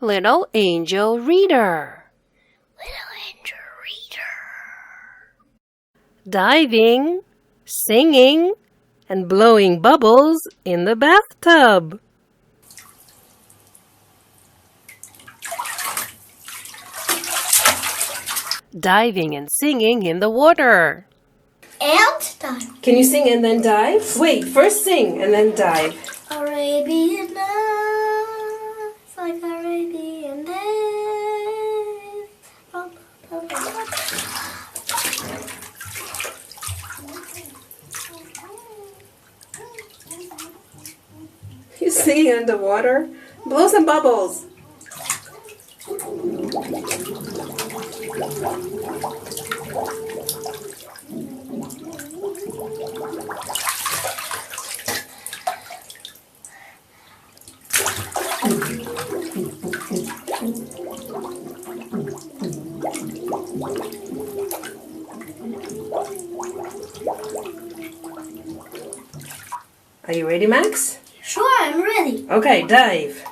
Little angel reader. Little angel reader. Diving, singing, and blowing bubbles in the bathtub. Diving and singing in the water. And dive. Can you sing and then dive? Wait, first sing and then dive. Arabian Nights, like Arabian days. You singing underwater? Blow some bubbles. Are you ready, Max? Sure, I'm ready. Okay, dive.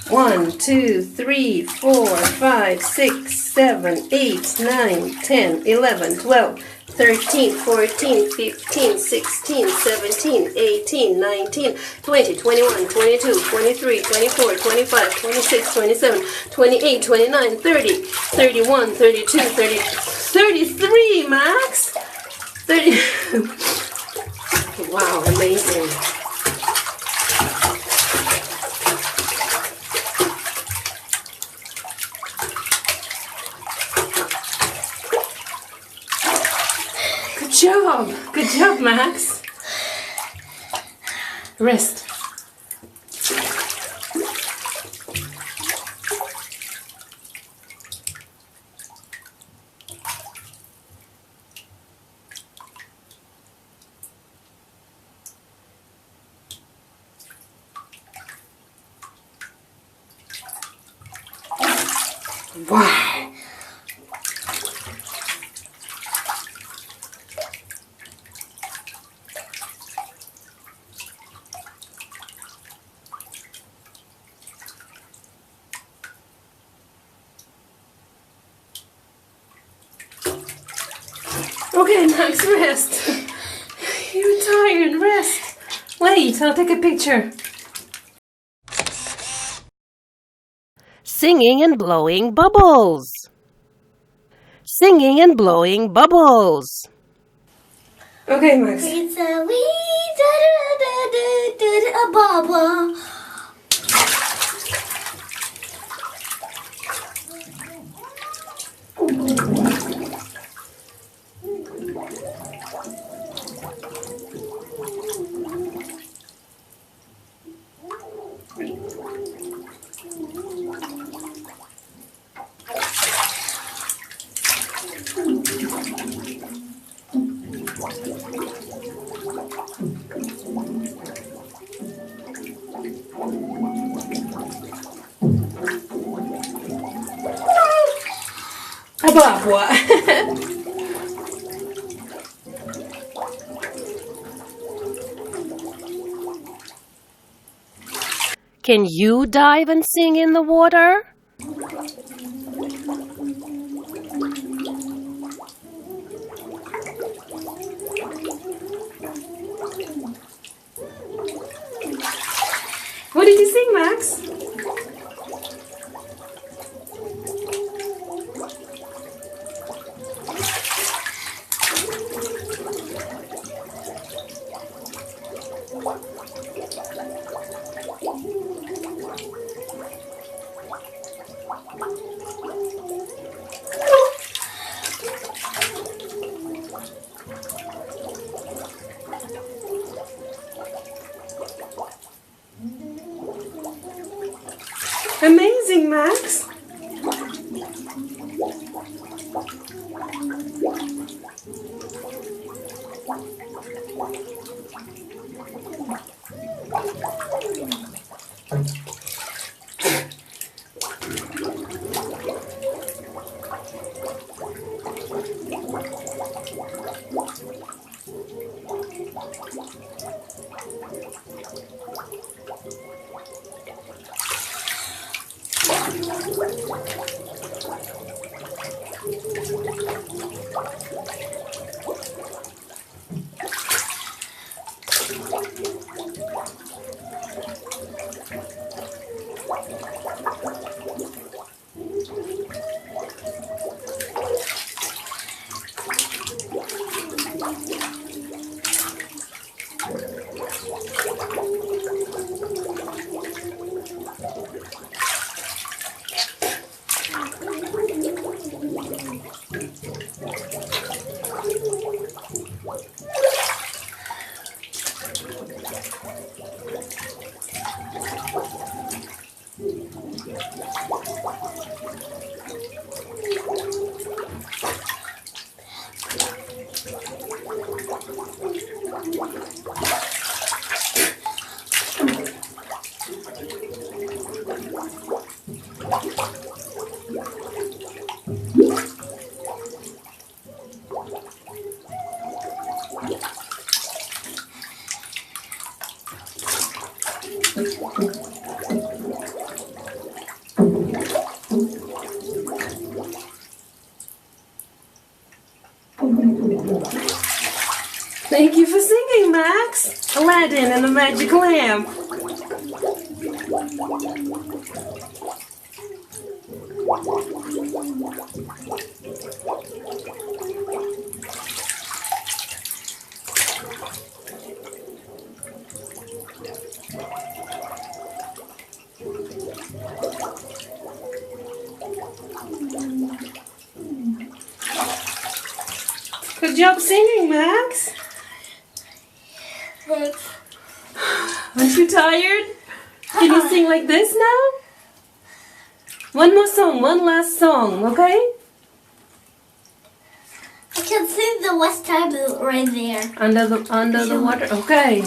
1, 2, 3, 4, 5, 6, 7, 8, 9, 10, 11, 12, 13, 14, 15, 16, 17, 18, 19, 20, 21, 22, 23, 24, 25, 26, 27, 28, 29, 30, 31, 32, 30, 33, Max! 30. Wow, amazing. Good job, Max. Rest. Wow. Okay, Max, rest. You're tired, rest. Wait, I'll take a picture. Singing and blowing bubbles. Singing and blowing bubbles. Okay, Max. It's a wee da da da da da blah blah. Above what? Can you dive and sing in the water? What did you sing, Max? Amazing, Max. Thank you for singing, Max. Aladdin and the Magic Lamp. Good job singing, Max. Thanks. Aren't you tired? Can you sing like this now? One more song, one last song, okay? I can see the West Time right there. Under the water, okay.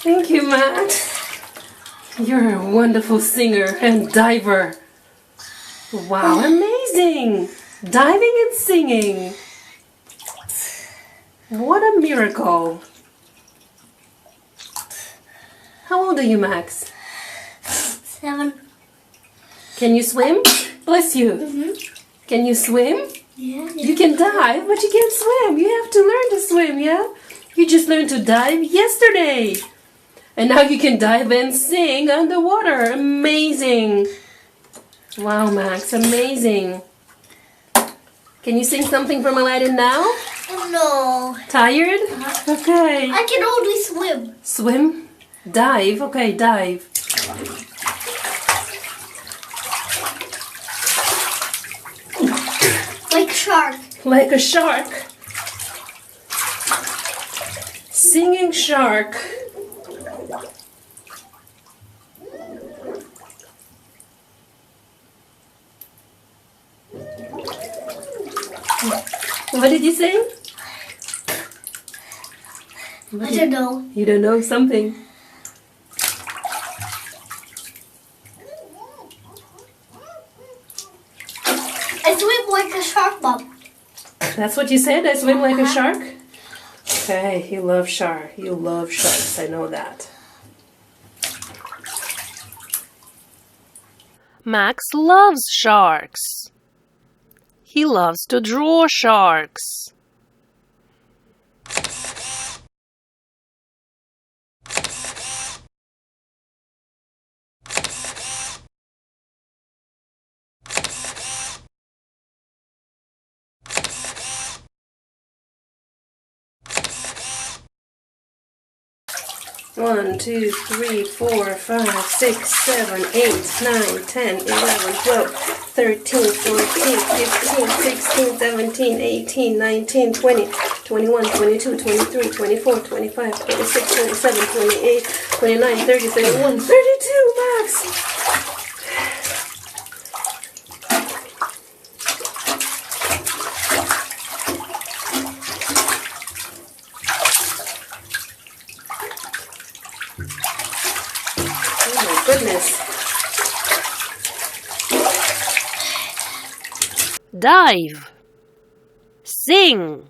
Thank you, Max. You're a wonderful singer and diver. Wow, amazing! Diving and singing. What a miracle. How old are you, Max? 7. Can you swim? Bless you. Can you swim? Yeah. You can dive, but you can't swim. You have to learn to swim, yeah? You just learned to dive yesterday. And now you can dive and sing underwater. Amazing. Wow, Max, amazing. Can you sing something from Aladdin now? No. Tired? Okay. I can only swim. Swim? Dive? Okay, dive. Like a shark. Like a shark. Singing shark. What did you say? I don't know. You don't know something. I swim like a shark, Mom. That's what you said? I swim like a shark? Okay, you love shark. You love sharks, I know that. Max loves sharks. He loves to draw sharks. One, two, three, 4, 5, 6, 7, 8, 9, 10, 11, 12, 13, 14, 15, 16, 17, 18, 19, 20, 21, 22, 23, 24, 25, 26, 27, 28, 29, 30, 31, 32 bucks. Oh my goodness. Dive. Sing.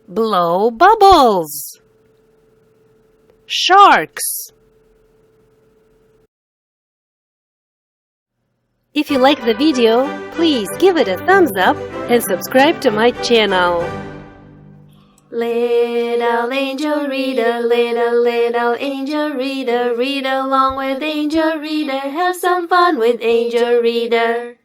Blow bubbles. Sharks. If you like the video, please give it a thumbs up and subscribe to my channel. Little angel reader, little angel reader, read along with angel reader, have some fun with angel reader.